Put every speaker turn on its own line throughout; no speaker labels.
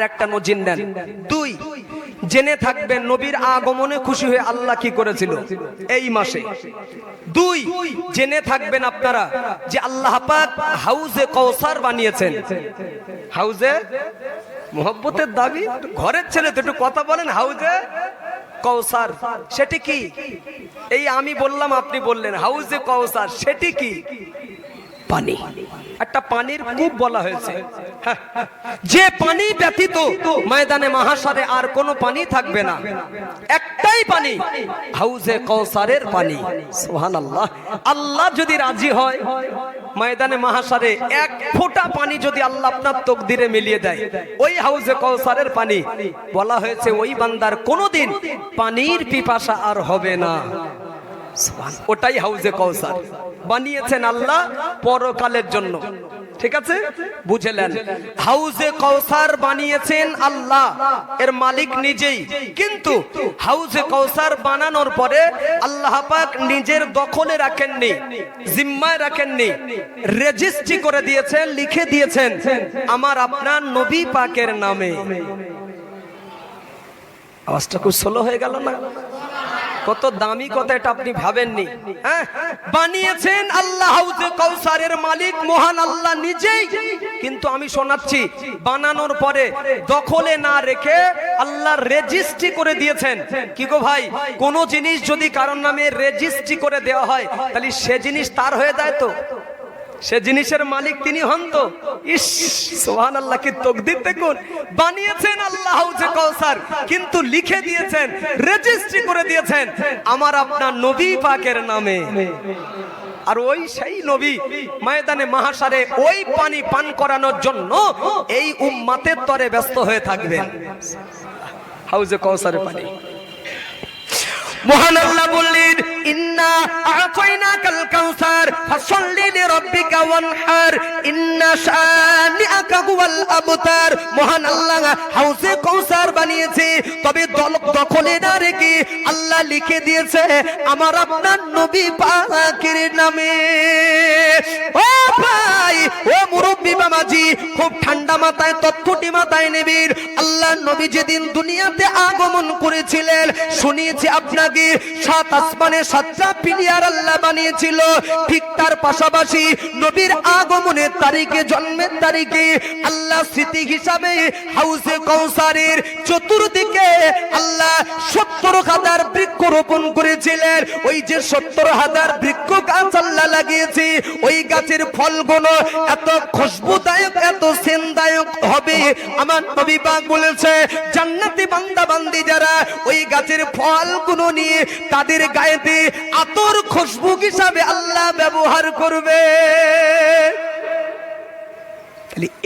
একটা নজির নেন। দুই, জেনে থাকবেন নবীর আগমনে খুশি হয়ে আল্লাহ কি করেছিল এই মাসে। দুই, জেনে থাকবেন আপনারা যে আল্লাহ পাক হাউজে কৌসার বানিয়েছেন। হাউজে মোহব্বতের দাবি, ঘরের ছেলে তো একটু কথা বলেন। হাউজে কৌসার সেটি কি? এই আমি বললাম আপনি বললেন হাউজে কৌসার সেটি কি? পানি, একটা পানির কূপ বলা হয়েছে। যে পানি ব্যতীত ময়দানে মাহশারে আর কোনো পানি থাকবে না, একটাই পানি, হাউজে কৌসারের পানি। সুবহানাল্লাহ। আল্লাহ যদি রাজি হয় ময়দানে মাহশারে এক ফোঁটা পানি যদি আল্লাহ আপনার তকদিরে মিলিয়ে দেয়, ওই হাউজে কৌসারের পানি, বলা হয়েছে ওই বান্দার কোনোদিন পানির পিপাসা আর হবে না। ওটাই হাউজে কৌসার বানিয়েছেন আল্লাহ পরকালের জন্য। ঠিক আছে, বুঝলেন? হাউজে কৌসার বানিয়েছেন আল্লাহ, এর মালিক নিজেই। কিন্তু হাউজে কৌসার বানানোর পরে আল্লাহ পাক নিজের দখলে রাখেননি, জিম্মায় রাখেননি, রেজিস্ট্রি করে দিয়েছেন, লিখে দিয়েছেন আমার আপনার নবী পাকের নামে। আওয়াজটা খুব স্লো হয়ে গেল না? কত দামি কথা, এটা আপনি ভাবেননি। হ্যাঁ, বানিয়েছেন আল্লাহ, হাউজে কৌসারের মালিক মহান আল্লাহ নিজেই। কিন্তু আমি শোনাচ্ছি, বানানোর পরে দখলে না রেখে আল্লাহ রেজিস্ট্রি করে দিয়েছেন। কি গো ভাই, কোন জিনিস যদি কারোর নামে রেজিস্ট্রি করে দেওয়া হয় তাহলে সে জিনিস তার হয়ে যায় তো, সে জিনিসের মালিক তিনি হন তো। ইস, সুবহানাল্লাহ, কি তাকদীর দেখুন। বানিয়েছেন আল্লাহ হাউজে কৌসার, কিন্তু লিখে দিয়েছেন, রেজিস্ট্রি করে দিয়েছেন আমার আপনার নবী পাকের নামে। আর ওই সেই নবী ময়দানে মাহশারে ওই পানি পান করানোর জন্য এই উম্মতের তরে ব্যস্ত হয়ে থাকবেন। হাউজে কৌসারের পানি। মহান আল্লাহ বললেন, ইন্না আ'তাইনাকাল কাউসার ফাসাল্লি লিরাব্বিকা ওয়ানহার ইন্না শানিআকা হুয়াল আবতার। মহান আল্লাহ হাউজে কৌসার বানিয়েছে, তবে দখলে না রেখে আল্লাহ লিখে দিয়েছে আমার আপনার নবী পাকের নামে। ও ভাই, ও মুরব্বি বাবাজি, খুব ঠান্ডা মাথায়, তৎকুটি মাথায় নেবেন। আল্লাহ নবী যেদিন দুনিয়াতে আগমন করেছিলেন, শুনিয়েছি আপনাকে সাত আসমানে সাতটা পিলিয়ার আল্লাহ বানিয়েছিল। ঠিক তার পাশাপাশি নবীর আগমনের তারিখে, জন্মের তারিখে আল্লাহ স্মৃতি হিসাবে হাউজে কৌসারের চতুর্দিকে আল্লাহ ৭০,০০০ বৃক্ষ রোপণ করেছিলেন। ওই যে ৭০,০০০ বৃক্ষ গাছ আল্লাহ লাগিয়েছে, ওই গাছের ফলগুলো এত খুশবুদায়ক, এত সেনদায়ক হবে, আমার নবী পাক বলেছে জান্নাতি বান্দা বান্দি যারা ওই গাছের ফলগুলো নিয়ে তাদের গায়েতে আতর খুশবু হিসাবে আল্লাহ ব্যবহার করবে।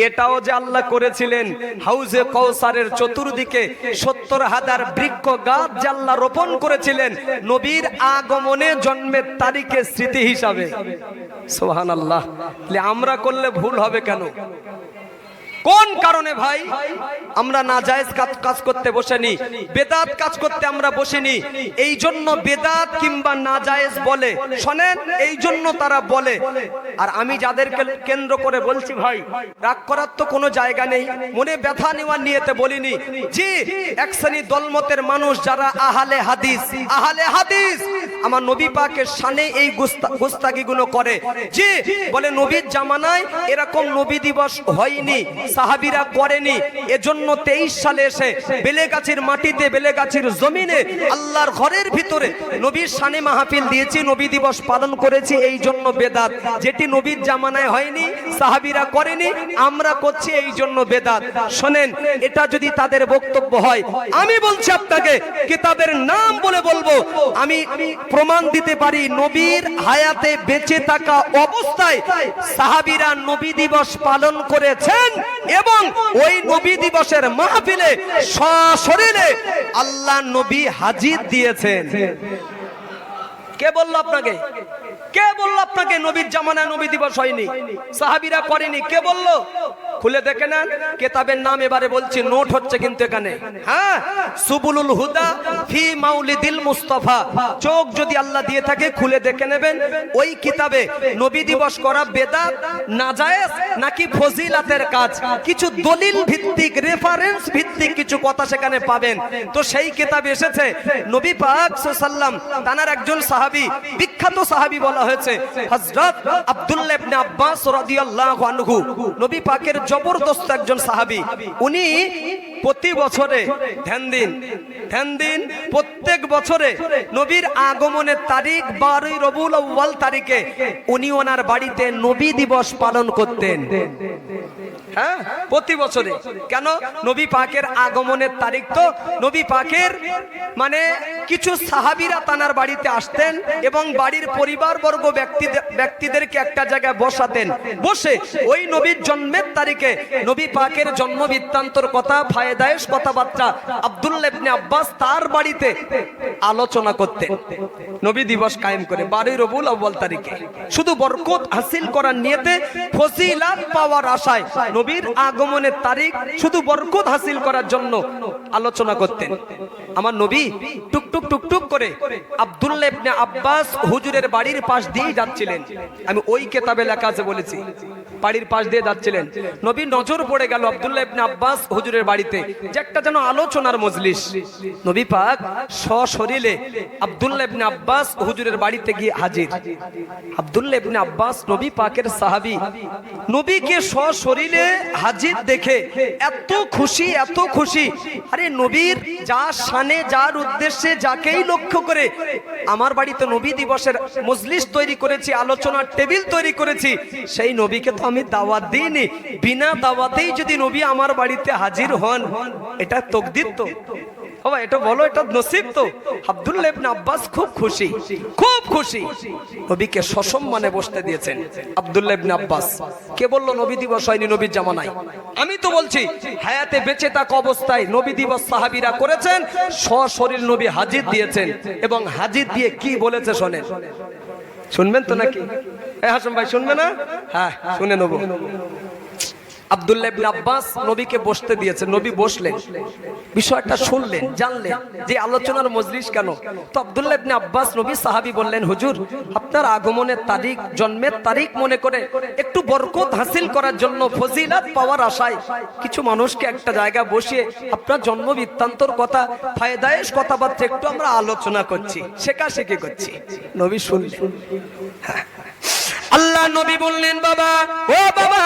এটাও যে আল্লাহ করেছিলেন, হাউজে কৌসারের চতুর্দিকে ৭০,০০০ বৃক্ষ গাছ যে আল্লাহ রোপণ করেছিলেন নবীর আগমনে, জন্মের তারিখে স্মৃতি হিসাবে। সুবহানাল্লাহ। আমরা করলে ভুল হবে কেন? কোন কারণে ভাই আমরা নাজায়েজ কাজ করতে বসেনি, বেদাত কাজ করতে আমরা বসিনি? এই জন্য বেদাত কিংবা নাজায়েজ বলে, শোনেন, এই জন্য তারা বলে। আর আমি যাদেরকে কেন্দ্র করে বলছি ভাই, রাগ করার তো কোনো জায়গা নেই, মনে ব্যথা নেওয়ার নিয়েতে বলিনি। জি, এক শ্রেণী দলমতের মানুষ যারা আহলে হাদিস, আহলে হাদিস আমার নবী পাকের শানে এই গুস্তাগিগুলো করে। জি, বলে নবীর জামানায় এরকম নবী দিবস হয়নি, সাহাবীরা করেনি, এজন্য 23 সালে এসে বেলেগাছির মাটিতে, বেলেগাছির জমিনে আল্লাহর ঘরের ভিতরে নবীর শানে মাহফিল দিয়েছি, নবী দিবস পালন করেছি, এই জন্য বেদাত। যেটি নবীর জামানায় হয়নি, সাহাবীরা করেনি, আমরা করছি, এই জন্য বেদাত। শোনেন, এটা যদি তাদের বক্তব্য হয়, আমি বলছি আপনাকে কিতাবের নাম বলে বলবো, আমি প্রমাণ দিতে পারি নবীর হায়াতে বেঁচে থাকা অবস্থায় সাহাবীরা নবী দিবস পালন করেছেন এবং ওই নবী দিবসের মাহফিলে সশরীরে আল্লাহ নবী হাজির দিয়েছেন। কে বললো আপনাকে? কে বললো আপনাকে নবীর জামানায় নবী দিবস হয়নি, সাহাবীরা করেনি? কে বললো? খুলে দেখে নেন কিতাবের নাম, এবারে বলছি, নোট হচ্ছে কিন্তু এখানে। হ্যাঁ, সুবুলুল হুদা ফি মাউলিদিল মুস্তাফা, চোখ যদি আল্লাহ দিয়ে থাকে খুলে দেখে নেবেন ওই কিতাবে নবী দিবস করা বেদাত, নাজায়েজ নাকি ফজিলাতের কাজ, কিছু দলিল ভিত্তিক, রেফারেন্স ভিত্তিক কিছু কথা সেখানে পাবেন। তো সেই কিতাবে এসেছে নবী পাক সাল্লাল্লাহু আলাইহি ওয়াসাল্লাম, তার একজন সাহাবী, বিখ্যাত সাহাবী বলা হয়েছে হযরত আব্দুল্লাহ ইবনে আব্বাস রাদিয়াল্লাহু আনহু, নবী পাকের জবরদস্ত একজন সাহাবী। উনি প্রতি বছরে ধ্যান দিন, প্রত্যেক বছরে নবীর আগমনের তারিখ 12 রবিউল আউয়াল তারিখে উনি ওনার বাড়িতে নবী দিবস পালন করতেন। হ্যাঁ, প্রতি বছরে। কেন? নবী পাকের আগমনের তারিখ তো নবী পাকের মানে কিছু সাহাবীরা তানার বাড়িতে আসতেন এবং বাড়ির পরিবারবর্গ ব্যক্তিদেরকে একটা জায়গায় বসাতেন, বসে ওই নবীর জন্মের তারিখে নবী পাকের জন্ম বৃত্তান্তর কথা, ফায়দায়েশ কথাবার্তা আব্দুল্লাহ ইবনে আব্বাস তার বাড়িতে আলোচনা করতেন নবী দিবস কায়েম করে 12 রবিউল আউয়াল তারিখে, শুধু বরকত হাসিল করার নিয়তে, ফজিলাত পাওয়ার আশায় নবীর আগমনের তারিখ শুধু বরকত হাসিল করার জন্য আলোচনা করতেন। আমার নবী টুকটুক টুকটুক করে আব্দুল্লাহ ইবনে আব্বাস হুজুরের বাড়ির পাশ দিয়ে যাচ্ছিলেন। আমি ওই কিতাবে লেখা আছে বলেছি, বাড়ির পাশ দিয়ে যাচ্ছিলেন, নবী নজর পড়ে গেল আব্দুল্লাহ ইবনে আব্বাস হুজুরের বাড়িতে যে একটা যেন আলোচনার মজলিস। নবী পাক সশরীরে আব্দুল্লাহ ইবনে আব্বাস হুজুরের বাড়িতে গিয়ে হাজির। আব্দুল্লাহ ইবনে আব্বাস নবী পাকের সাহাবী, নবীকে সশরীরে হাজির দেখে এত খুশি, আরে নবীর যা শানে, যার উদ্দেশ্যে, যাকেই লক্ষ্য করে আমার বাড়িতে নবী দিবসের মজলিস তৈরি করেছি, আলোচনার টেবিল তৈরি করেছি, সেই নবীকে তো আমি দাওয়াত দিইনি। বিনা দাওয়াতেই যদি নবী আমার বাড়িতে হাজির হন, এটা তাকদীর তো, বাবা এটা বলো, এটা নসিব তো। আব্দুল্লাহ ইবনে আব্বাস খুব খুশি, নবীকে সসম্মানে বসতে দিয়েছেন। আব্দুল্লাহ ইবনে আব্বাস কে বললো নবী দিবস হয়নি নবীর জামানায়? আমি তো বলছি হায়াতে বেঁচে থাকা অবস্থায় নবী দিবস সাহাবীরা করেছেন, সশরীর নবী হাজির দিয়েছেন, এবং হাজির দিয়ে কি বলেছে শোনেন, শুনবেন তো নাকি? হাসান ভাই শুনবে না? হ্যাঁ, শুনে নেব। আব্দুল্লাহ ইবনে আব্বাস নবীকে বসতে দিয়েছেন, নবী বসলেন, বিষয়টা শুনলেন, জানলেন যে আলোচনার মজলিস কেন। তো আব্দুল্লাহ ইবনে আব্বাস নবী সাহাবী বললেন, হুজুর আপনার আগমনের তারিখ, জন্মের তারিখ মনে করে একটু বরকত হাসিল করার জন্য, ফজিলাত পাওয়ার আশায় কিছু মানুষকে একটা জায়গা বসিয়ে আপনার জন্ম বৃত্তান্তর কথা, ফায়দায়েশ কথাবার্তা একটু আমরা আলোচনা করছি, শেখাশেখি করছি। নবী শুনলেন। আল্লাহ নবী বললেন, বাবা, ও বাবা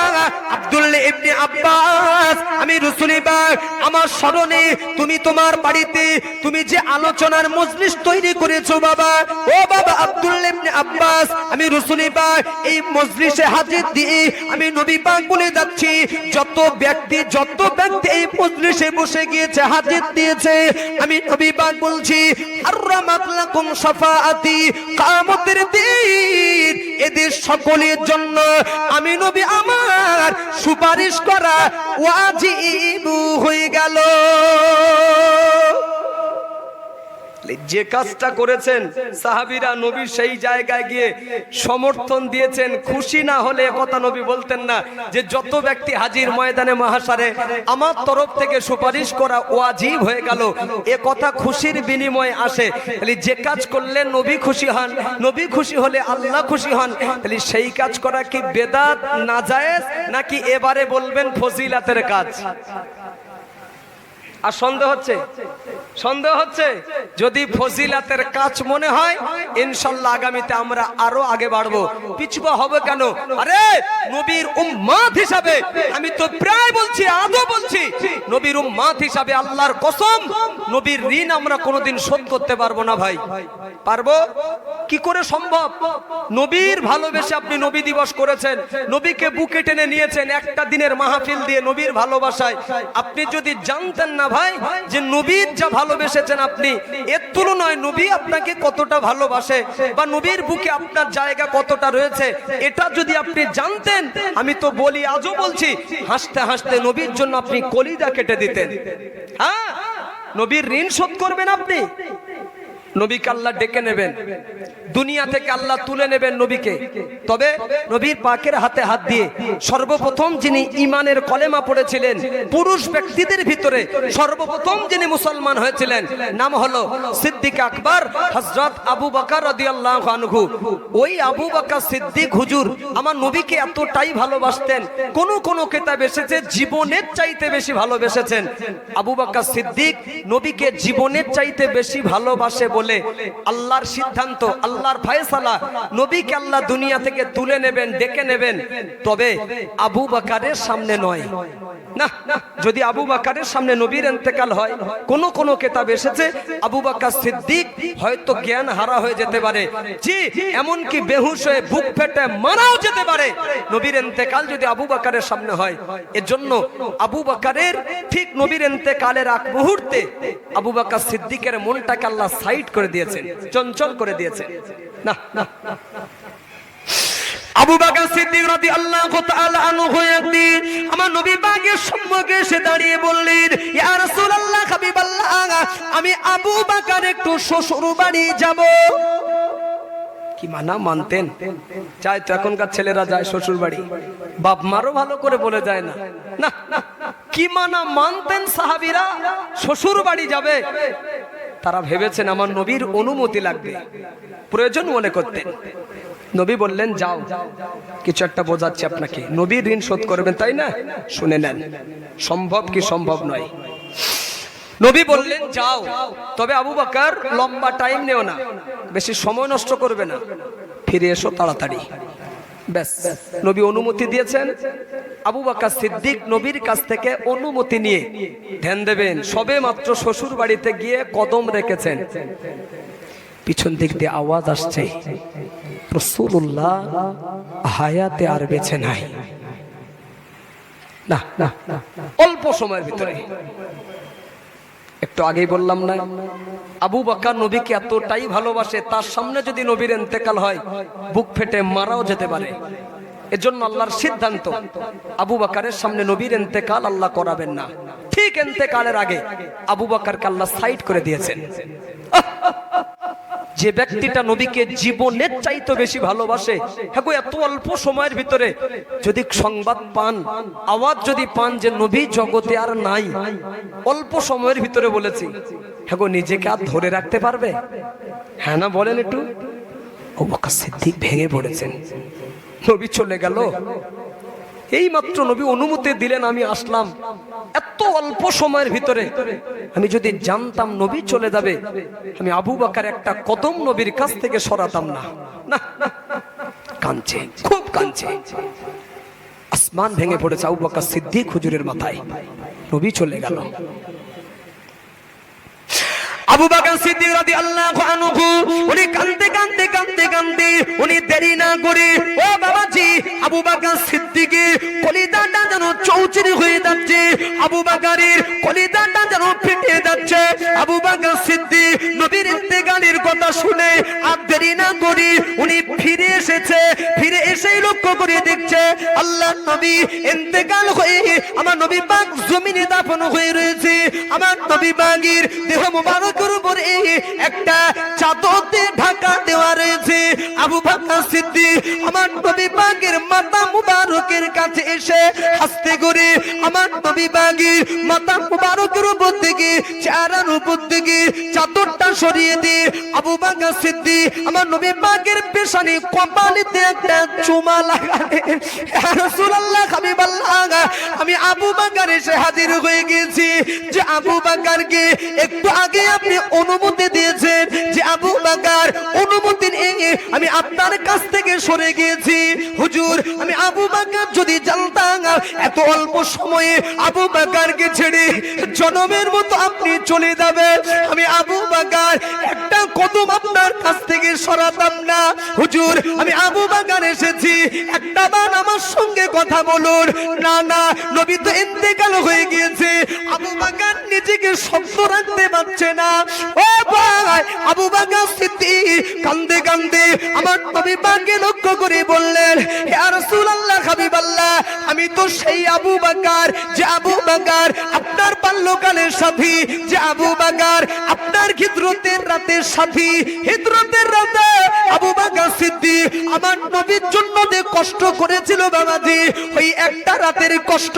আব্দুল্লাহ ইবনে আব্বাস, আমি রাসূলের পাক আমার স্মরণে তুমি তোমার বাড়িতে তুমি যে আলোচনার মজলিস তৈরি করেছো, বাবা, ও বাবা আব্দুল্লাহ ইবনে আব্বাস, আমি রাসূলের পাক এই মজলিসে হাজির দিয়ে আমি নবী পাক বলে যাচ্ছি, যত ব্যক্তি এই মজলিসে বসে গিয়েছে, হাজির দিয়েছে, আমি নবী পাক বলছি, হারামাত লাকুম শাফাআতি, কিয়ামতের দিন এদের সকলের জন্য আমি নবী আমার সুপারিশ করা ওয়াজিব হয়ে গেল। যে কাজটা করেছেন সাহাবীরা, নবী সেই জায়গায় গিয়ে সমর্থন দিয়েছেন। খুশি না হলে কথা নবী বলতেন না যে যত ব্যক্তি হাজির ময়দানে মাহশারে আমার তরফ থেকে সুপারিশ করা ওয়াজিব হয়ে গেল, এ কথা খুশির বিনিময়ে আসে। তাহলে যে কাজ করলে নবী খুশি হন, নবী খুশি হলে আল্লাহ খুশি হন, তাহলে সেই কাজ করা কি বেদাত, নাজায়েজ, নাকি এবারে বলবেন ফজিলাতের কাজ? আর সন্দেহ হচ্ছে যদি ফজিলাতের কাজ মনে হয়, ইনশাআল্লাহ আগামীতে আমরা আরো আগে বাড়বো, পিছুপা হবে কেন? আরে নবীর উম্মত হিসাবে, আমি তো প্রায় বলছি, আদৌ বলছি, নবীর উম্মত হিসাবে আল্লাহর কসম, নবীর ঋণ আমরা কোনোদিন শোধ করতে পারবো না। ভাই পারবো? কি করে সম্ভব? নবীর ভালোবেসে আপনি নবী দিবস করেছেন, নবীকে বুকে টেনে নিয়েছেন একটা দিনের মাহফিল দিয়ে নবীর ভালোবাসায়। আপনি যদি জানতেন না ভাই যে নবীর যা ভালোবেসেছেন আপনি, এর তুলনায় নবী আপনাকে কতটা ভালোবাসে বা নবীর বুকে আপনার জায়গা কতটা রয়েছে, এটা যদি আপনি জানতেন, আমি তো বলি, আজও বলছি, হাসতে হাসতে নবীর জন্য আপনি কলিজা কেটে দিতেন। হ্যাঁ, নবীর ঋণ শোধ করবেন আপনি। নবীকে আল্লাহ ডেকে নেবেন, দুনিয়া থেকে আল্লাহ তুলে নেবেন নবীকে। তবে নবীর পাকের হাতে হাত দিয়ে সর্বপ্রথম যিনি ঈমানের কলেমা পড়েছিলেন, পুরুষ ব্যক্তিদের ভিতরে সর্বপ্রথম যিনি মুসলমান হয়েছিলেন, নাম হলো সিদ্দিক আকবর হযরত আবু বকর রাদিয়াল্লাহু আনহু। ওই আবু বকর সিদ্দিক হুজুর আমার নবীকে এতটাই ভালোবাসতেন, কোন কিতাব এসেছে জীবনের চাইতে বেশি ভালোবেসেছেন। আবু বকর সিদ্দিক নবীকে জীবনের চাইতে বেশি ভালোবাসে বলে আল্লাহর সিদ্ধান্ত, আল্লাহর ফয়সালা, নবীকে আল্লাহ দুনিয়া থেকে তুলে নেবেন, ডেকে নেবেন। তবে আবু বকরের সামনে নয়। না, যদি আবু বকরের সামনে নবীর ইন্তেকাল হয়, কোন কিতাব এসেছে আবু বকর সিদ্দিক হয়তো জ্ঞান হারা হয়ে যেতে পারে, জি এমনকি বেহুশ হয়ে বুক ফেটে মারাও যেতে পারে নবীর ইন্তেকাল যদি আবু বকরের সামনে হয়। এর জন্য আবু বকরের ঠিক নবীর ইন্তেকালের আগ মুহূর্তে আবু বকর সিদ্দিকের মনটাকে আল্লাহ সাইড করে দিয়েছেন, চঞ্চল করে দিয়েছেন। না, আবু বকর সিদ্দিক রাদিয়াল্লাহু তাআলা আনহু একদিন আমার নবী পাকের সম্মুখে এসে দাঁড়িয়ে বললেন, ইয়া রাসূলুল্লাহ, হাবিবাল্লাহ, আমি আবু বকর একটু শ্বশুর বাড়ি যাব। কি মানা মানতেন? চাই তো এখনকার ছেলেরা যায় শ্বশুর বাড়ি, বাপ মারও ভালো করে বলে যায় না। না, কি মানা মানতেন সাহাবীরা, শ্বশুর বাড়ি যাবে। তারা ভেবেছেন আমার নবীর অনুমতি লাগবে, প্রয়োজন মনে করতেন। নবী বললেন যাও, কিছু একটা বোঝাচ্ছি আপনাকে, নবীর ঋণ শোধ করবেন তাই না? শুনে নেন, সম্ভব কি সম্ভব নয়। নবী বললেন যাও, তবে আবু বকর লম্বা টাইম নেও না, বেশি সময় নষ্ট করবে না, ফিরে এসো তাড়াতাড়ি। ব্যাস, নবী অনুমতি দিয়েছেন। আবু বকর সিদ্দিক নবীর কাছ থেকে অনুমতি নিয়ে ধ্যান দেবেন, সবে মাত্র শ্বশুর বাড়িতে গিয়ে কদম রেখেছেন, পিছন দিক দিয়ে আওয়াজ আসছে, রাসূলুল্লাহ হায়াতে আর বেঁচে নাই। না, অল্প সময়ের ভিতরে, একটু আগেই বললাম না, আবু বকর নবীকে এতটাই ভালোবাসে, তার সামনে যদি নবীর ইন্তেকাল হয় বুক ফেটে মারাও যেতে পারে। এজন্য আল্লাহর সিদ্ধান্ত, আবু বকরের সামনে নবীর ইন্তেকাল আল্লাহ করাবেন না। ঠিক ইন্তেকালের আগে আবু বকরকে আল্লাহ সাইড করে দিয়েছেন। যে ব্যক্তিটা নবীকে জীবনের চাইতে বেশি ভালোবাসে, হ্যাঁ এত অল্প সময়ের ভিতরে যদি সংবাদ পান, আওয়াজ যদি পান যে নবী জগতে আর নাই, অল্প সময়ের ভিতরে বলেছি, হ্যাঁ নিজেকে আর ধরে রাখতে পারবে? হ্যাঁ না বলেন একটু। আবু বকর সিদ্দিক ভেঙে পড়েছেন, নবী চলে গেল, এই মাত্র নবী অনুমতি দিলেন, আমি আসলাম। এত অল্প সময়ের ভিতরে আমি যদি জানতাম নবী চলে যাবে, আমি আবু বকর একটা কদম নবীর কাছ থেকে সরাতাম না। না, কাঁদছে, খুব কাঁদছে, আসমান ভেঙে পড়েছে আবু বকর সিদ্দিক হুজুরের মাথায়। নবী চলে গেল। আবু বকর সিদ্দিক রাদিয়াল্লাহু আনহু উনি কাঁদতে উনি দেরি না করে, ও বাবাজি, আবু বকর সিদ্দিকের কলিজাটা যেন চৌচির হয়ে যাচ্ছে, আবু বকরের কলিজাটা যেন ফেটে যাচ্ছে। আবু বকর সিদ্দিক নবীর ইন্তেকালের কথা শুনে আর দেরি না করে উনি ফিরে এসেছে। ফিরে এসেই লক্ষ্য করে দেখছে আল্লাহর নবী ইন্তেকাল হয়ে আমার নবী পাক জমিনে দাফন হয়ে রয়েছে। আমার নবী পাকের দেহ মুবারক উপরে একটা চাদরে ঢাকা দেওয়া রয়েছে। আবু বকর সিদ্দিক আমার নবী পাকের মাথা মুবারকের কাছে এসে হাসতে করে আমার নবী পাকের মাথা মুবারকের উপর থেকে, চেহারার উপর থেকে চাদরটা সরিয়ে দিয়ে আবু বকর সিদ্দিক আমার নবী পাকের পেশানি কপালেতে একটা চুমা লাগালে, ইয়া রাসূলুল্লাহ, হাবিবাল্লাহ, আমি আবু বকর এসে হাজির হয়ে গেছি। যে আবু বকরকে একটু আগে আপনি অনুমতি দিয়েছেন, যে আবু বকর অনুমতি নিয়ে আমি আপনার কাছ থেকে সরে গিয়েছি। হুজুর, আমি আবু বকর যদি জানতাম এত অল্প সময়ে আবু বকরকে ছেড়ে জনমের মতো আপনি চলে যাবেন, আমি আবু বকর একটা কদম আপনার কাছ থেকে সরাতাম না। হুজুর, আমি আবু বকর এসেছি, একটা বার আমার সঙ্গে কথা বলুন। না না, নবী তো ইন্তেকাল হয়ে গিয়েছে। আবু বকর নিজেকে শক্ত রাখতে পারছে না। ও ভাই, আবু বকর সিদ্দিক কাঁদতে কাঁদতে আমার নবী পাককে লক্ষ্য করে বললেন, ইয়া রাসূলুল্লাহ, হাবিবাল্লাহ, আমি তো সেই আবু বকর, যে আবু বকর আপনার বাল্যকালের সাথী, যে আবু বকর আপনার হিজরতের রাতের সাথী। হিজরতের রাতে আবু বকর সিদ্দিক আমার নবীর জন্য যে কষ্ট করেছিল বাবাজি, ওই একটা রাতের কষ্ট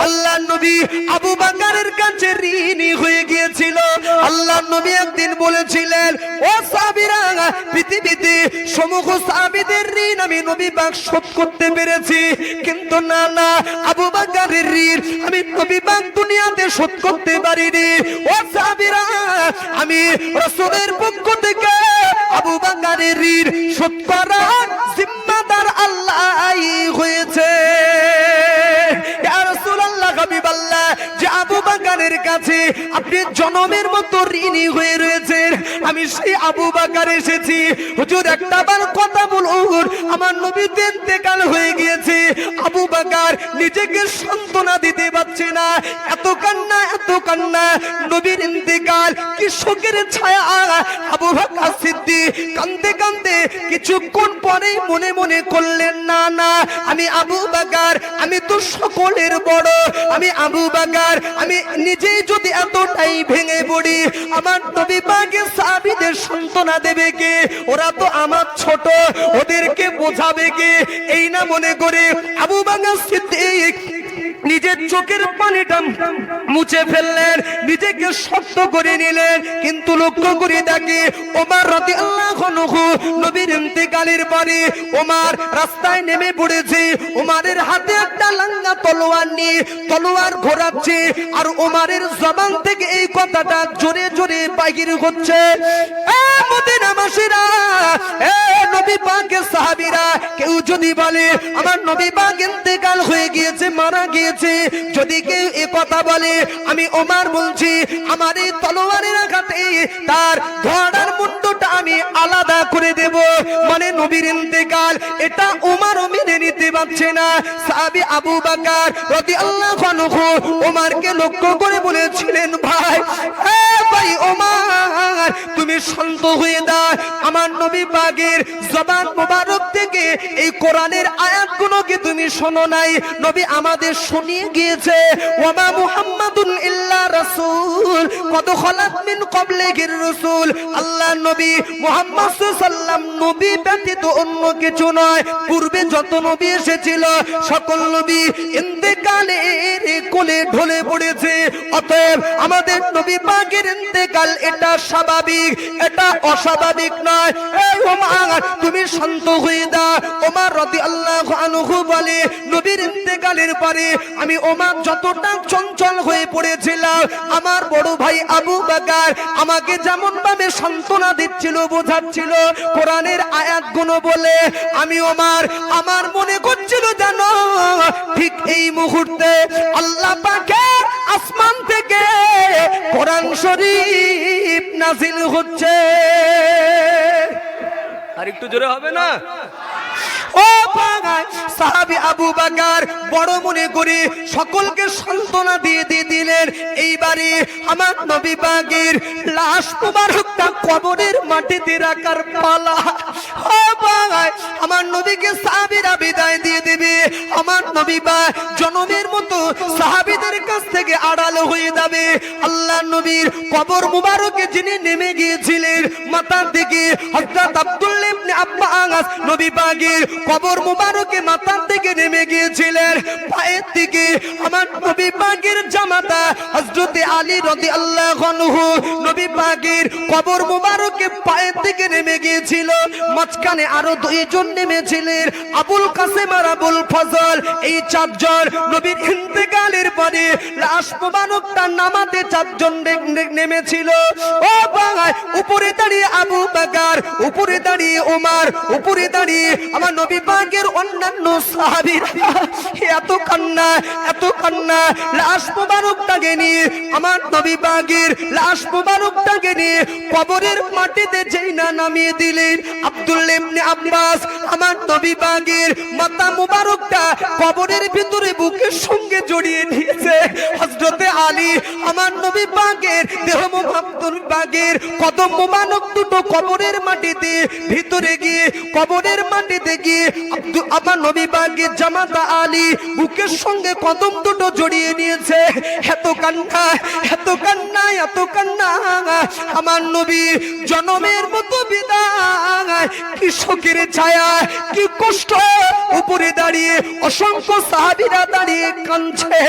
আল্লাহর নবী আবু বকরের কাছে ঋণী হয়ে গিয়েছিল। আল্লাহর নবী একদিন বলেছিলেন, ও সাহাবীরা, পৃথিবীতে সমস্ত সাহাবীদের ঋণ আমি নবী পাক শোধ করতে পেরেছি, কিন্তু না না, আবু বকরের ঋণ আমি নবী পাক দুনিয়াতে শোধ করতে পারিনি। ও সাহাবীরা, আমি রাসূলের পক্ষ থেকে আবু বকরের ঋণ শোধ করার জিম্মাদার আল্লাহই হয়েছে। ইয়া রাসূলুল্লাহ, হাবিবাল্লাহ, যে আবু বকরের কাছে আপনি জনমের মতো ঋণী হয়ে রয়েছেন, আমি সেই আবু বকর এসেছি। হুজুর একটা বার কথা বলুন, আমার নবী ইন্তেকাল হয়ে গিয়েছে। আবু বকর নিজেকে সান্ত্বনা দিতে পারছে না, এত কান্না এত কান্না। নবীর ইন্তেকাল কি শোকের ছায়া। আবু বকর সিদ্দিক কাঁদতে কাঁদতে কিছুক্ষণ পরেই মনে মনে করলেন, না না, আমি আবু বকর, আমি তো সকলের বড়, আমি আবু বকর, আমি নিজেই যদি এতটাই ভেঙে পড়ি, আমার নবী পাকের সাহাবীদের সান্ত্বনা দেবে কে? ওরা তো আমার ছোট, ওদেরকে বোঝাবে কে? এই না মনে করে আবু বকর সিদ্দিক নিজের চোখের পানিটা মুছে ফেললেন, নিজেকে শক্ত করে নিলেন। কিন্তু লক্ষ্য করে দেখে ওমর রাদিয়াল্লাহু আনহু নবীর ইন্তেকালের পরে ওমর রাস্তায় নেমে পড়েছে। ওমরের হাতে একটা লাঙ্গা তলোয়ার নিয়ে তলোয়ার ঘোরাচ্ছে, আর ওমরের জবান থেকে এই কথাটা জোরে জোরে বাহির হচ্ছে, এ মদিনাবাসীরা, এ নবী পাকের সাহাবীরা, কেউ যদি বলে আমার নবী পাক ইন্তেকাল হয়ে গিয়েছে, মারা গিয়েছে, যদি কেউ এ কথা বলে, আমি ওমর বলছি, আমার এই তলোয়ারের আঘাতে তার ঘোড়ার মুন্ডটা আমি আলাদা করে দেব। মানে নবীর ইন্তেকাল, এটা ওমরও মেনে নিতে পারছে না। সাহাবী আবু বকর রাদিয়াল্লাহু আনহু ওমরকে লক্ষ্য করে বলেছিলেন, ভাই, এ ভাই ওমর, তুমি শান্ত হয়ে দাও। আমার নবী পাকের জবান মোবারক থেকে এই কোরআনের আয়াতগুলোকে তুমি শোনো নাই? নবী আমাদের শুনিয়ে গিয়েছে, ওয়ামা মুহাম্মাদুন ইল্লা রাসূল কদ খালাত মিন ক্বাবলিহির রাসূল। আল্লাহর নবী মুহাম্মদ সাল্লাল্লাহু আলাইহি ওয়াসাল্লাম নবী ব্যতীত অন্য কিছু নয়। পূর্বে যত নবী এসেছিল সকল নবী ইন্তেকালের কোলে ঢলে পড়েছে। অতএব আমাদের নবী পাকের ইন্তেকাল এটা স্বাভাবিক, এটা অস্বাভাবিক নয়। এই ওমর, তুমি শান্ত হয়ে দাও। ওমর রাদিয়াল্লাহু আনহু বলে, নবীর ইন্তেকালের পরে আমি ওমর যতটা চঞ্চল হয়ে পড়েছিলাম, আমার বড় ভাই আবু বকর আমাকে যেমন ভাবে সান্ত্বনা দিচ্ছিল, বোঝাচ্ছিল কোরআনের আয়াতগুলো বলে, আমি ওমর আমার মনে করছিল জানো, ঠিক এই মুহূর্তে আল্লাহ পাকের আসমান থেকে কোরআন শরীফ নাজিল হচ্ছে। আর একটু জোরে হবে না? ও ভাই, সাহাবী আবু বকর বড় মনে করে সকলকে সান্ত্বনা দিয়ে দিলেন। এইবারে আমার নবী পাকের লাশ মুবারকটা কবরের মাটিতে রাখার পালা। ও ভাই, আমার নবীকে সাহাবীরা বিদায় দিয়ে দেবে। আমার নবী পাক জনমের মতো সাহাবীদের কাছ থেকে আড়াল হয়ে যাবে। আল্লাহর নবীর কবর মুবারকে যিনি নেমে গিয়েছিলেন, মাথার দিকে হযরত আব্দুল্লাহ ইবনে আব্বাস নবী পাকের কবর মুবারকে মাথার দিকে নেমে গিয়েছিলেন। পায়ের দিকে আমার নবী পাকের জামাতা হযরত আলী রাদিয়াল্লাহু আনহু নবী পাকের কবর মুবারকে পায়ের দিকে নেমে গিয়েছিল। মাঝখানে আরো দুইজন নেমেছিলেন, আবুল কাসেম আর আবুল ফজল। এই চারজন নবীর ইন্তেকালের পরে লাশ মুবারকটা নামাতে চারজন নেমেছিল। ও ভাই, উপরে দাঁড়িয়ে আবু বকর, উপরে দাঁড়িয়ে ওমর, উপরে দাঁড়িয়ে আমার নবী পাকের অন্যান্য সাহাবীরা। এত কান্না এত কান্না। লাশ মুবারকটাকে নিয়ে আমার নবী পাকের লাশ মুবারকটাকে নিয়ে কবরের মাটিতে যেই না নামিয়ে দিলেন, আব্দুল্লাহ ইবনে আব্বাস আমার নবী পাকের মাথা মুবারকটা কবরের ভিতরে বুকের সঙ্গে জড়িয়ে নিয়েছে। হযরতে আলী আমার নবী পাকের দেহ মুবারক পাকের কদম মুবারক দুটো কবরের মাটিতে ভিতরে গিয়ে কবরের মাটিতে গিয়ে আমার নবী পাকের জামাতা আলী বুকের সঙ্গে কদম দুটো জড়িয়ে নিয়েছে। এত কান্না, এত কান্না, এত কান্না। আমার নবী জনমের মতো বিদায়, কি শোকের ছায়া, কি কষ্ট। উপরে দাঁড়িয়ে অসংখ্য সাহাবীরা দাঁড়িয়ে কাঁদছে।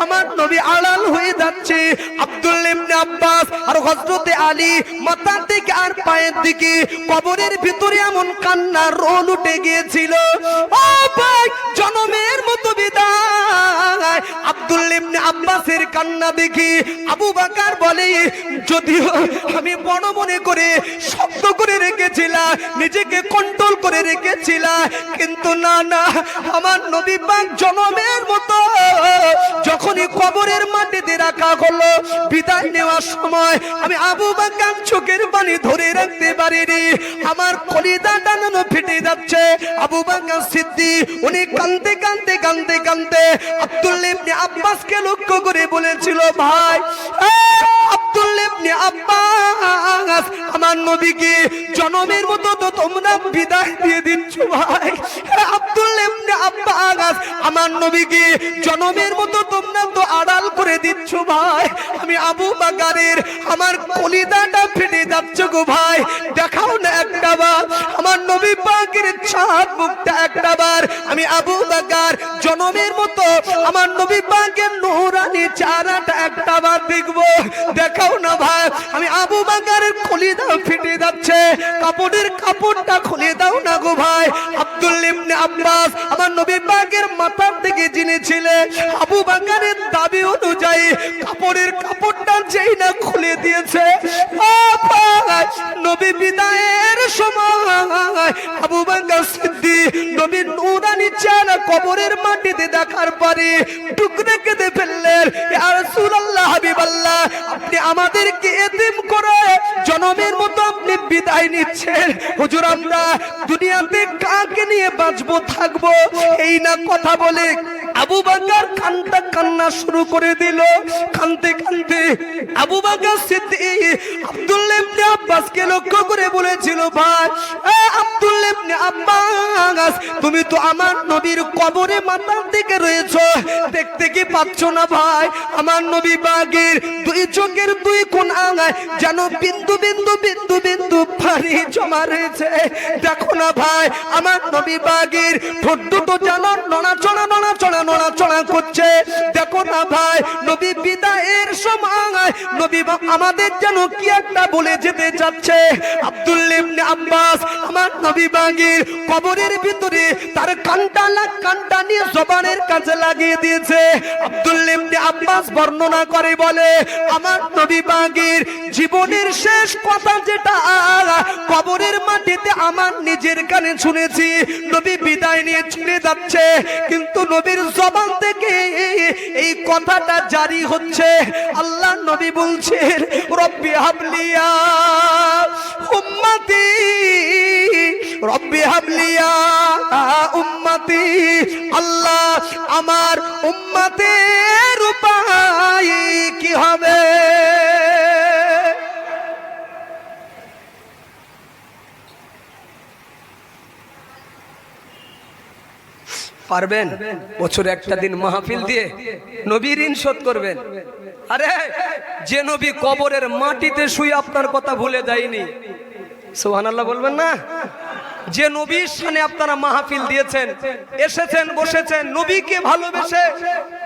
আমার নবী আড়াল হয়ে যাচ্ছে। আব্দুল্লাহ ইবনে আব্বাস আর হযরতে আলী মাথার দিকে আর পায়ের দিকে কবরের ভিতরে এমন কান্নার রোল উঠে গিয়েছিল। ও ভাই, জনমের মতো বিদায়। আব্দুল্লাহ ইবনে আব্বাসের কান্না দেখি আবু বকর বলে, যদিও আমি বড় মনে করে শব্দ করে রেখেছিলাম, নিজেকে কন্ট্রোল করে রেখেছিলাম, কিন্তু না না, আমার নবী পাক জনমের মতো যখনই কবরের মাটিতে রাখা হলো, বিদায় নেওয়ার সময় আমি আবু বকর চোখের পানি ধরে রাখতে পারিনি। আমার কলিজা টানানো ফেটে যাচ্ছে। আবু বকর সিদ্দিক উনি কাঁদতে কাঁদতে কাঁদতে কাঁদতে আব্দুল্লাহ ইবনে আব্বাসকে লক্ষ্য করে বলেছিল, ভাই আব্দুল্লাহ ইবনে আব্বাস, আমার নবীকে জনমের মতো তো তোমরা বিদায় দিয়ে দিচ্ছ ভাই। আব্দুল্লাহ ইবনে আব্বাস, আমার নবীকে জনমের মতো তোমরা তো আড়াল করে দিচ্ছ ভাই। আমি আবু বকরের আমার কলিজাটা ফেটে যাচ্ছে গো ভাই। দেখাও না একটাবার আমার নবী পাকের চাঁদ মুখটা একটাবার। আমি আবু বকর জনমের মতো আমার নবী পাকের নূরানি চেহারাটা একটাবার দেখবো। দেখাও না ভাই। আমি আবু বকরের কলিজা ফেটে যাচ্ছে। কাপড়ের কাপড়টা খুলে দাও না গো ভাই। আব্দুল্লাহ ইবনে আব্বাস আমার নবী পাকের মাথার দিকে যিনি ছিলেন, আবু বকরের দাবি অনুযায়ী কাপড়ের কাপড়টা যেই না খুলে দিয়েছে, নবী বিদায়ের সময় আবু বকর সিদ্দিক নবীর নূরানি চেহারা কবরের মাটিতে দেখার পরে টুকরে কেঁদে ফেললেন। ইয়া রাসূলুল্লাহ, হাবিবাল্লাহ, আপনি আমাদেরকে এতিম করে জনমের মতো আপনি বিদায় নিচ্ছেন। হুজুর, আমরা দুনিয়াতে কাকে নিয়ে বাঁচবো থাকবো, এই না কথা বলে আবু বকর কান্না শুরু করে দিল। কাঁদতে কাঁদতে আবু বকর সিদ্দিক আব্দুল্লাহ ইবনে আব্বাসকে লক্ষ্য করে বলেছিল, ভাই আব্দুল্লাহ ইবনে আব্বাস, তুমি তো আমার নবীর কবরে মাথার দিকে রয়েছো, দেখতে কি পাচ্ছ না ভাই? আমার নবী পাকের দুই চোখের দুই কোণায় যেন বিন্দু বিন্দু বিন্দু বিন্দু পানি জমা রয়েছে। দেখো না ভাই, আমার নবী পাকের ঠোঁট দুটো যেন নড়াচড়া নড়াচড়া নড়াচড়া করছে। দেখো না ভাই, নবী বিদায়ের সময় নবী আমাদের যেন কি একটা বলে যেতে যাচ্ছে। আব্দুল্লাহ ইবনে আব্বাস আমার নবী পাকের কবরের ভিতরে তার কানটা নিয়ে জবানের কাছে লাগিয়ে দিয়েছে। আব্দুল্লাহ ইবনে আব্বাস বর্ণনা করে বলে, আমার নবী পাকের জীবনের শেষ কথা যেটা কবরের মাটিতে আমার নিজের কানে শুনেছি, নবী বিদায় নিয়ে চলে যাচ্ছে, কিন্তু নবীর জবান থেকে এই কথাটা জারি হচ্ছে। আল্লাহ নবী বলছেন, রব্বি হাবলিয়া উম্মতি, রব্বি হাবলিয়া উম্মতি। আল্লাহ, আমার উম্মতের উপায় কি হবে? পারবেন বছরে একটা দিন মাহফিল দিয়ে নবীর ঋণ শোধ করবেন? আরে যে নবী কবরের মাটিতে শুয়ে আপনার কথা ভুলে যায়নি, সুবহানাল্লাহ বলবেন না? যে নবীর সামনে আপনারা মাহফিল দিয়েছেন, এসেছেন, বসেছেন নবীকে ভালোবেসে,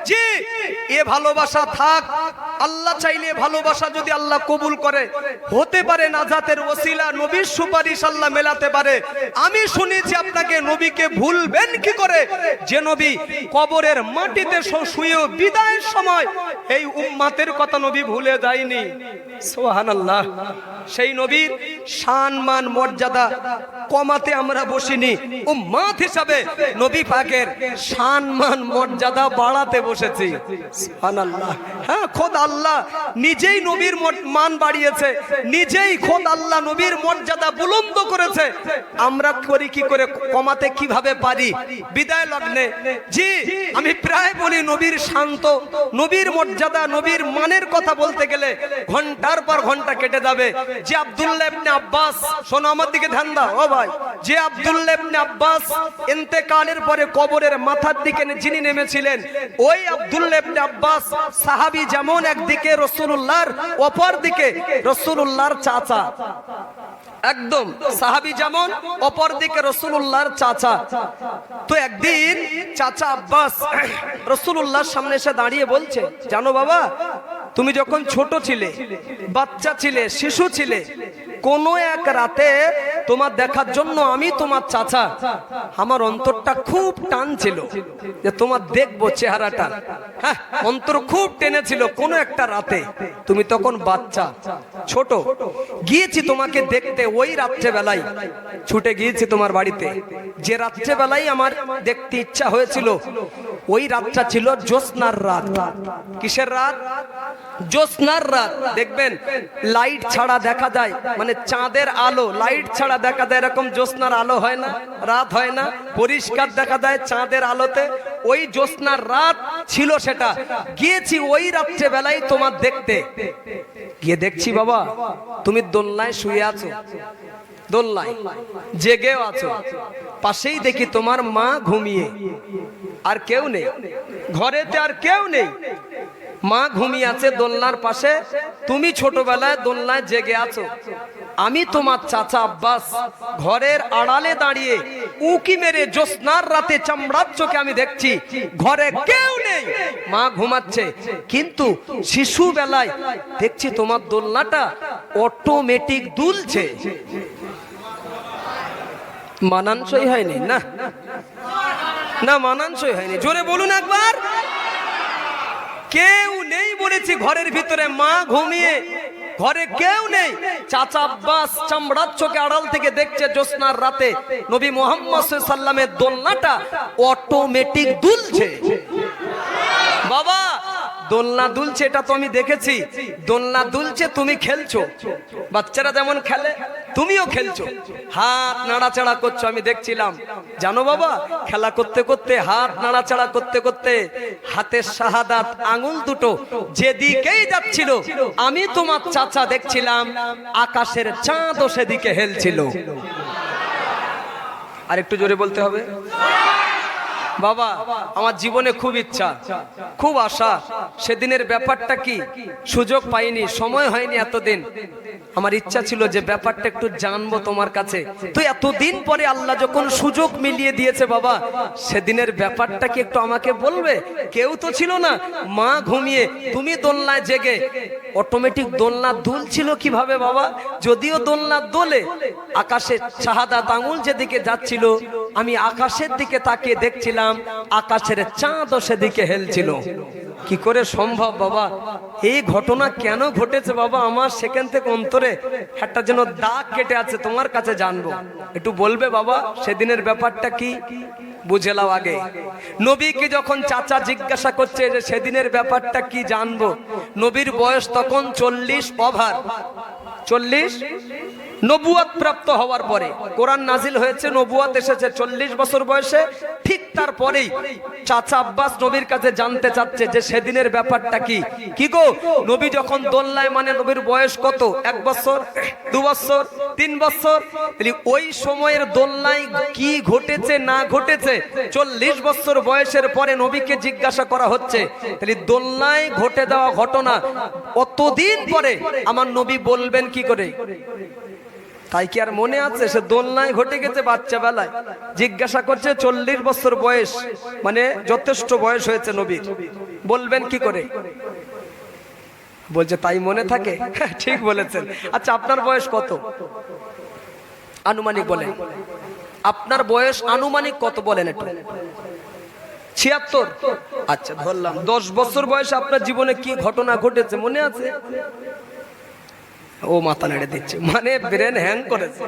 জি এ ভালোবাসা থাক। আল্লাহ চাইলে ভালোবাসা যদি আল্লাহ কবুল করে, হতে পারে নাজাতের ওসিলা নবীর সুপারিশ আল্লাহ মেলাতে পারে। আমি শুনেছি আপনাকে নবীকে ভুলবেন কি করে, যে নবী কবরের মাটিতে শুয়ে বিদায়ের সময় এই উম্মতের কথা নবী ভুলে যায়নি। সুবহানাল্লাহ। সেই নবীর শান মান মর্যাদা কমাতে আমরা বসিনি, উম্মত হিসাবে নবী পাকের শান মান মর্যাদা বাড়াতে বসেছি। সুবহানাল্লাহ। হ্যাঁ, খোদ আল্লাহ নিজেই নবীর মান বাড়িয়েছে, নিজেই খোদ আল্লাহ নবীর মর্যাদা বুলন্দ করেছে। আমরা করি কি করে, কমাতে কিভাবে পারি? বিদায় লগ্নে জি আমি প্রায় বলি, নবীর শান্ত, নবীর মর্যাদা, নবীর মানের কথা বলতে গেলে ঘন্টার পর ঘন্টা কেটে যাবে। যে আব্দুল্লাহ ইবনে আব্বাস, শোনো আমার দিকে ধ্যান দাও ও ভাই, যে আব্দুল্লাহ ইবনে আব্বাস ইন্তেকালের পরে কবরের মাথার দিকে যিনি নেমেছিলেন, ওই আব্দুল্লাহ ইবনে আব্বাস সাহাবী, যেমন একদিকে রাসূলুল্লাহর, অপর দিকে রাসূলুল্লাহর চাচা। একদম সাহাবী যেমন, অপর দিকে রাসূলুল্লাহর চাচা। তো একদিন চাচা আব্বাস রাসূলুল্লাহর সামনে এসে দাঁড়িয়ে বলছে, জানো বাবা, তুমি যখন ছোট ছিলে, বাচ্চা ছিলে, শিশু ছিলে, কোনো এক রাতে তোমার দেখার জন্য আমি তোমার চাচা, আমার অন্তরটা খুব টান ছিল যে তোমার দেখবো চেহারাটা। হ্যাঁ, অন্তর খুব টেনেছিল কোনো একটা রাতে। তুমি তখন বাচ্চা, ছোট, গিয়েছি তোমাকে দেখতে। ওই রাত্রেবেলায় ছুটে গিয়েছি তোমার বাড়িতে। যে রাত্রেবেলায় আমার দেখতে ইচ্ছা হয়েছিল, ওই রাতটা ছিল জ্যোৎস্নার রাত। কিসের রাত? জ্যোৎস্নার রাত। দেখবেন লাইট ছাড়া দেখা যায়, মানে চাঁদের আলো লাইট ছাড়া দেখা যায়, এরকম জ্যোৎস্নার আলো হয় না, রাত হয় না, পরিষ্কার দেখা যায় চাঁদের আলোতে। ওই জ্যোৎস্নার রাত ছিল সেটা। গিয়েছি ওই রাত্রে বেলায় তোমার দেখতে। গিয়ে দেখছি বাবা, তুমি দোলনায় শুয়ে আছো, দোলনায় জেগেও আছো। পাশেই দেখি তোমার মা ঘুমিয়ে, আর কেউ নেই ঘরেতে, আর কেউ নেই। মা ঘুমিয়ে আছে দোলনার পাশে, তুমি ছোটবেলায় দোলনায় জেগে আছো। আমি তোমার চাচা আব্বাস ঘরের আড়ালে দাঁড়িয়ে উকি মেরে জ্যোৎস্নার রাতে চামড়ার চোখে আমি দেখছি ঘরে কেউ নেই, মা ঘুমাচ্ছে। কিন্তু শিশু বেলায় দেখছি তোমার দোলনাটা অটোমেটিক দুলছে। মানানসই হয়নি না? না, মানানসই হয়নি। জোরে বলুন একবার। কেউ নেই বলেছি ঘরের ভিতরে, মা ঘুমিয়ে, ঘরে কেউ নেই। চাচা আব্বাস চামড়ার চোখে আড়াল থেকে দেখছে জ্যোৎস্নার রাতে নবী মুহাম্মদ সাল্লাল্লাহু আলাইহি ওয়াসাল্লামের দোলনাটা অটোমেটিক দুলছে। বাবা, দোলনা দুলছে এটা তো আমি দেখেছি, দোলনা দুলছে, তুমি খেলছো, বাচ্চারা যেমন খেলে তুমিও খেলছো, হাত নাড়াচাড়া করছো, আমি দেখছিলাম। জানো বাবা, খেলা করতে করতে, হাত নাড়াচাড়া করতে করতে, হাতের শাহাদাত আঙুল দুটো যেদিকেই যাচ্ছিল, আমি তোমার চাচা দেখছিলাম আকাশের চাঁদও সেদিকে হেলছিল। আর একটু জোরে বলতে হবে। বাবা, আমার জীবনে খুব ইচ্ছা, খুব আশা। সেদিনের ব্যাপারটা কি, সুযোগ পাইনি, সময় হয়নি এতদিন। আমার ইচ্ছা ছিল যে ব্যাপারটা একটু জানবো তোমার কাছে। তো এতদিন পরে আল্লাহ যখন সুযোগ মিলিয়ে দিয়েছে বাবা, সেদিনের ব্যাপারটা কি একটু আমাকে বলবে? কেউ তো ছিল না, মা ঘুমিয়ে, তুমি দোলনায় জেগে। অটোমেটিক দোলনা দুলছিল কিভাবে বাবা? যদিও দোলনা দোলে, আকাশে শাহাদাত আঙুল যেদিকে যাচ্ছিল, আমি আকাশের দিকে তাকিয়ে দেখছিলাম আকাশের চাঁদও সেদিকে হেলছিল। কি করে সম্ভব বাবা? এই ঘটনা কেন ঘটেছে বাবা? আমার সেখান থেকে অন্তরে একটা যেন দাগ কেটে আছে, তোমার কাছে জানবো, একটু বলবে বাবা সেদিনের ব্যাপারটা কি? বুঝে নাও আগে। নবীকে যখন চাচা জিজ্ঞাসা করছে যে সেদিনের ব্যাপারটা কি জানবো, নবীর বয়স তখন 40 ওভার, 40 নবুয়ত প্রাপ্ত হওয়ার পরে কোরআন নাজিল হয়েছে, নবুয়ত এসেছে 40 বছর বয়সে। ঠিক তারপরেই চাচা আব্বাস নবীর কাছে জানতে চাচ্ছে যে সেদিনের ব্যাপারটা কি। কি গো, নবী যখন দোলনায়, মানে নবীর বয়স কত? 1 বছর, 2 বছর, 3 বছর। ওই সময়ের দোলনায় কি ঘটেছে না ঘটেছে, 40 বছর বয়সের পরে নবীকে জিজ্ঞাসা করা হচ্ছে। তাহলে দোলনায় ঘটে যাওয়া ঘটনা অতদিন পরে আমার নবী বলবেন কি করে? তাই কি আর মনে আছে সে দোলনায় ঘটে গেছে বাচ্চা বেলায়? জিজ্ঞাসা করছে 40 বছর বয়স, মানে যথেষ্ট বয়স হয়েছে নবীর, বলবেন কি করে? বলছে তাই মনে থাকে। ঠিক বলেছেন। আচ্ছা, আপনার বয়স কত আনুমানিক বলেন? আপনার বয়স আনুমানিক কত বলেন একটু? 76? আচ্ছা ধরলাম। 10 বছর বয়সে আপনার জীবনে কি ঘটনা ঘটেছে মনে আছে? ও মাথা নেড়ে দিচ্ছে, মানে ব্রেন হ্যাং করেছে।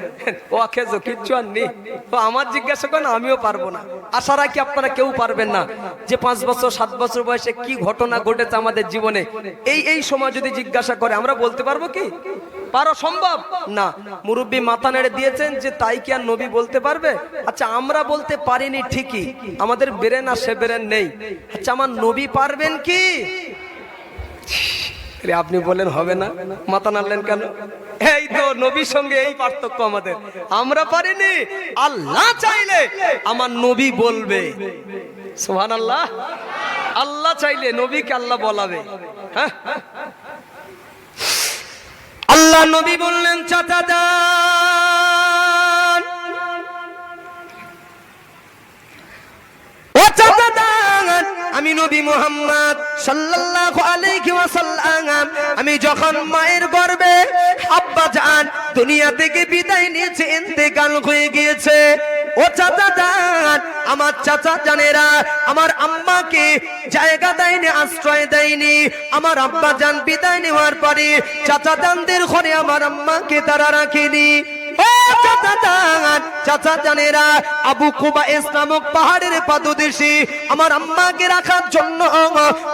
ও আখেজো কিচ্ছু আর নেই। ও আমার জিজ্ঞাসা করেন, আমিও পারবো না। আশা রাখি আপনারা কেউ পারবেন না যে 5 বছর 7 বছর বয়সে কি ঘটনা ঘটেছে আমাদের জীবনে, এই সময় যদি জিজ্ঞাসা করে আমরা বলতে পারবো কি? পারো সম্ভব না। মুরব্বী মাথা নেড়ে দিয়েছেন যে তাই কি আর নবী বলতে পারবে? আচ্ছা, আমরা বলতে পারিনি ঠিকই, আমাদের ব্রেন আর সে ব্রেন নেই। আচ্ছা, আমার নবী পারবেন কি? আপনি বলেন হবে না, মাথা নাড়লেন কেন? এই তো নবীর সঙ্গে এই পার্থক্য আমাদের। আমরা পারিনি, আল্লাহ চাইলে আমার নবী বলবে। সুবহানাল্লাহ। আল্লাহ চাইলে নবীকে আল্লাহ বলাবে। হ্যাঁ, আল্লাহ নবী বললেন চাচা যান, ও চাচা যান, আমি নবী মুহাম্মদ সাল্লাল্লাহু আলাইহি ওয়াসাল্লাম আমি যখন মায়ের গর্ভে আব্বা জান দুনিয়া থেকে বিদায় নিয়েছে, ইন্তেকাল হয়ে গিয়েছে, ও চাচা জান, আমার চাচা জানেরা আমার আম্মাকে জায়গা দেয়নি, আশ্রয় দেয়নি। আমার আব্বা জান বিদায় নেওয়ার পরে চাচা জানদের ঘরে আমার আম্মাকে তারা রাখেনি। চাচা জানেরা আবু কুবাইস নামক পাহাড়ের পাদদেশে আমার আম্মাকে রাখার জন্য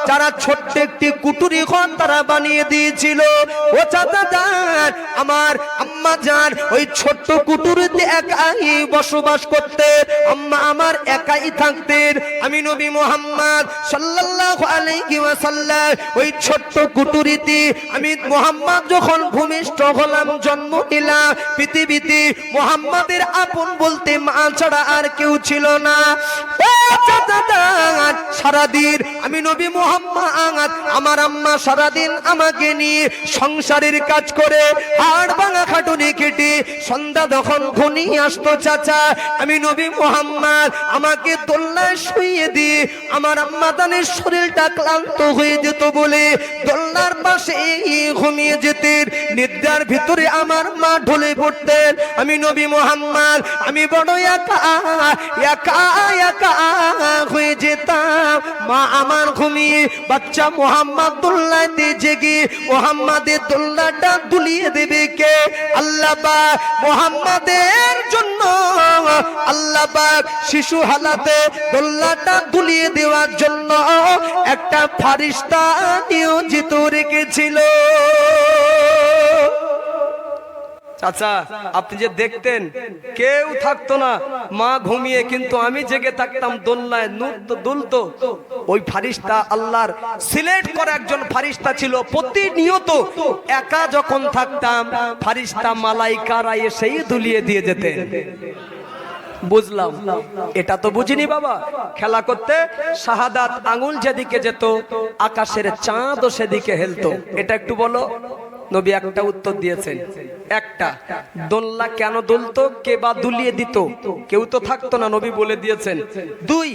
যারা ছোট্ট একটি কুটুরি ঘর তারা বানিয়ে দিয়েছিল। ও চাচা জান, আমার আম্মা জান ওই ছোট্ট কুটুরিতে একাই বসবাস করতেন, আম্মা আমার একাই থাকতেন। আমি নবী মুহাম্মদ সাল্লাল্লাহু আলাইহি ওয়াসাল্লাম ওই ছোট্ট কুটুরিতে আমি মুহাম্মদ যখন ভূমিষ্ঠ হলাম, জন্ম নিলাম, পৃথিবীতে মুহাম্মাদের আপন বলতে মা ছাড়া আর কেউ ছিল না। সারাদিন আমি নবী মুহাম্মদ আমার আম্মা সারাদিন আমাকে নিয়ে সংসারের কাজ করে হাড় ভাঙা খাটুনি কেটে সন্ধ্যা যখন ঘনিয়ে আসতো চাচা, আমি নবী মুহাম্মদ আমাকে দোলনায় শুইয়ে দিয়ে আমার আম্মা দানের শরীরটা ক্লান্ত হয়ে যেত বলে দোলনার পাশে ঘুমিয়ে যেতেন। নিদ্রার ভিতরে আমার মা ঢলে পড়তেন। আমি নবী মুহাম্মদ আমি বড় একা একা একা হয়ে যেতাম। মা আমার ঘুমিয়ে বাচ্চা মুহাম্মদ দোলনাতে জেগে মুহাম্মাদের দোলনাটা দুলিয়ে দেবে কে? আল্লাহ পাক মুহাম্মাদের জন্য আল্লাহ পাক শিশু হালাতে দোলনাটা দুলিয়ে দেওয়ার জন্য একটা ফারিস্তা নিয়োজিত রেখেছিল। চাচা আপনি যে দেখতেন কেউ থাকতো না, মা ঘুমিয়ে কিন্তু আমি জেগে থাকতাম, দোলনায় নূর দুলতো। ওই ফারিস্তা আল্লাহর সিলেক্ট করা একজন ফারিস্তা ছিল। প্রতিনিয়ত একা যখন থাকতাম ফারিস্তা মালাইকারা এসেই দুলিয়ে দিয়ে যেতেন। বুঝলাম, এটা তো বুঝিনি বাবা। খেলা করতে শাহাদাত আঙ্গুল যেদিকে যেত আকাশের চাঁদও সেদিকে হেলতো। এটা একটু বলো। নবী একটা উত্তর দিয়েছেন। একটা, দোলনা কেন দুলতো, কে বা দুলিয়ে দিত, কেউ তো থাকতো না, নবী বলে দিয়েছেন। দুই,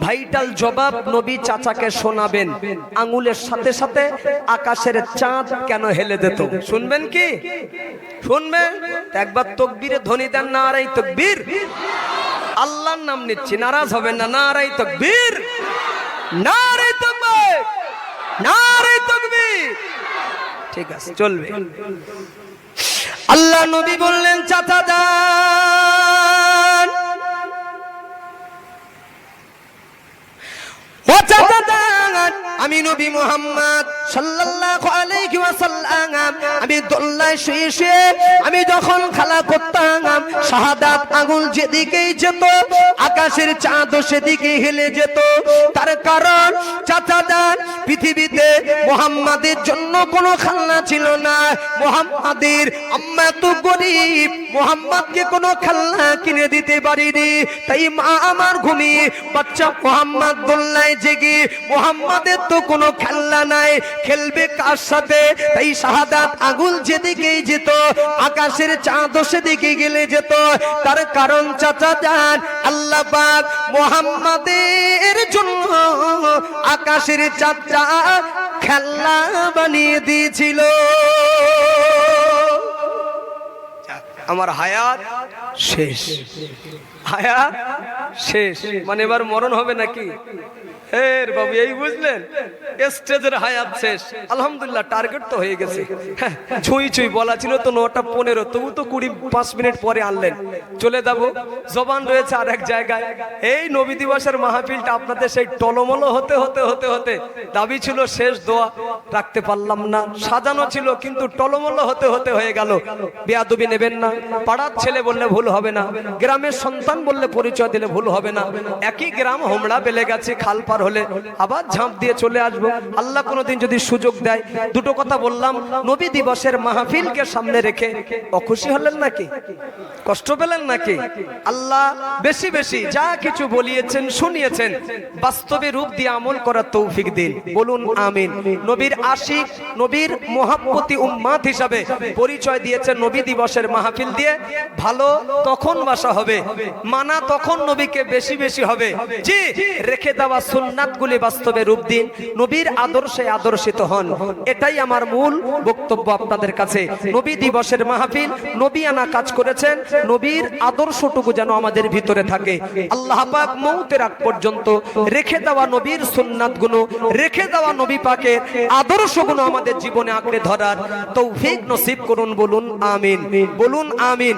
ভাইটাল জবাব নবী চাচাকে শোনাবেন, আঙ্গুলের সাথে সাথে আকাশের চাঁদ কেন হেলে দিত। শুনবেন কি? শুনবেন? একবার তাকবীরে ধ্বনি দেন, নারায়ে তাকবীর। আল্লাহর নাম নিচ্ছি, নারাজ হবেন না। নারায়ে তাকবীর, নারায়ে তাকবীর, নারায়ে তাকবীর। ঠিক আছে, চলবে। আল্লাহ নবী বললেন চাচা যান, ও চাচা যান, আমি নবী মুহাম্মদ সাল্লাল্লাহু আলাইহি ওয়াসাল্লাম আমি দোলনায় শুয়ে শুয়ে আমি যখন খেলা করতাম শাহাদাত আঙ্গুল যেদিকেই যেত আকাশের চাঁদও সেদিকে হেলে যেত। তার কারণ চাচা যান, পৃথিবীতে মুহাম্মাদের জন্য কোনো খেলনা ছিল না। মুহাম্মাদের আম্মা তো গরিব, মুহাম্মাদকে কোনো খেলনা কিনে দিতে পারিনি। তাই মা আমার ঘুমিয়ে বাচ্চা মুহাম্মদ দোলনায় জেগে, মুহাম্মাদের তো কোনো খেলনা নাই, খেলবে কার সাথে? তাই শাহাদাত আঙ্গুল যেদিকেই যেত আকাশের চাঁদও সেদিকে গেলে যেত। তার কারণ চাচা যান, আল্লাহ পাক মুহাম্মাদের জন্য আকাশের চাঁদটা খেলনা বানিয়ে দিয়েছিল। আমার হায়াত শেষ, হায়াত শেষ মানে এবার মরণ হবে নাকি? এর বাবু এই বুঝলেন, স্টেজের হায়াত শেষ। আলহামদুলিল্লাহ টার্গেট তো হয়ে গেছে। ছুঁই ছুঁই বলা ছিল তো 9:15, তবু তো 20-5 মিনিট পরে আনলেন। চলে যাব, জবান রয়েছে আর এক জায়গায়। এই নবী দিবসের মাহফিলটা আপনাদের সেই টলমলো হতে হতে হতে হতে দাবি ছিল শেষ দোয়া, রাখতে পারলাম না। সাজানো ছিল কিন্তু টলমলো হতে হতে হয়ে গেল। বেয়াদবি নেবেন না, পাড়ার ছেলে বললে ভুল হবে না, গ্রামের সন্তান বললে পরিচয় দিলে ভুল হবে না। একই গ্রাম হোমড়া বেলে গেছে, খাল পার হলে আবার ঝাঁপ দিয়ে চলে আসবো। আল্লাহ কোনোদিন যদি সুযোগ দেয়, দুটো কথা বললাম, নবী দিবসের মাহফিলকে সামনে রেখে অখুশি হলেন নাকি, কষ্ট পেলেন নাকি? আল্লাহ বেশি বেশি যা কিছু বলিয়েছেন শুনিয়েছেন বাস্তবে রূপ দিয়ে আমল করার তৌফিক দিন, বলুন আমিন। নবীর আশিক, নবীর মোহাব্বতি উম্মাত হিসাবে পরিচয় দিয়েছেন নবী দিবসের মাহফিল দিয়ে। ভালো তখন বাসা হবে, মানা তখন নবীকে বেশি বেশি হবে। জি, রেখে দেওয়া সুন্নাতগুলি বাস্তবে রূপ দিন, নবীর আদর্শে আদর্শিত হন। এটাই আমার মূল বক্তব্য আপনাদের কাছে। নবী দিবসের মাহফিল, নবী আনা কাজ করেছেন, নবীর আদর্শটুকু যেন আমাদের ভিতরে থাকে। আল্লাহ পাক মৌতের আগ পর্যন্ত রেখে দেওয়া নবীর সুন্নাতগুলো, রেখে দেওয়া নবী পাকের আদর্শগুলো আমাদের জীবনে আঁকড়ে ধরার তৌফিক নসিব করুন, বলুন আমিন, বলুন আমিন।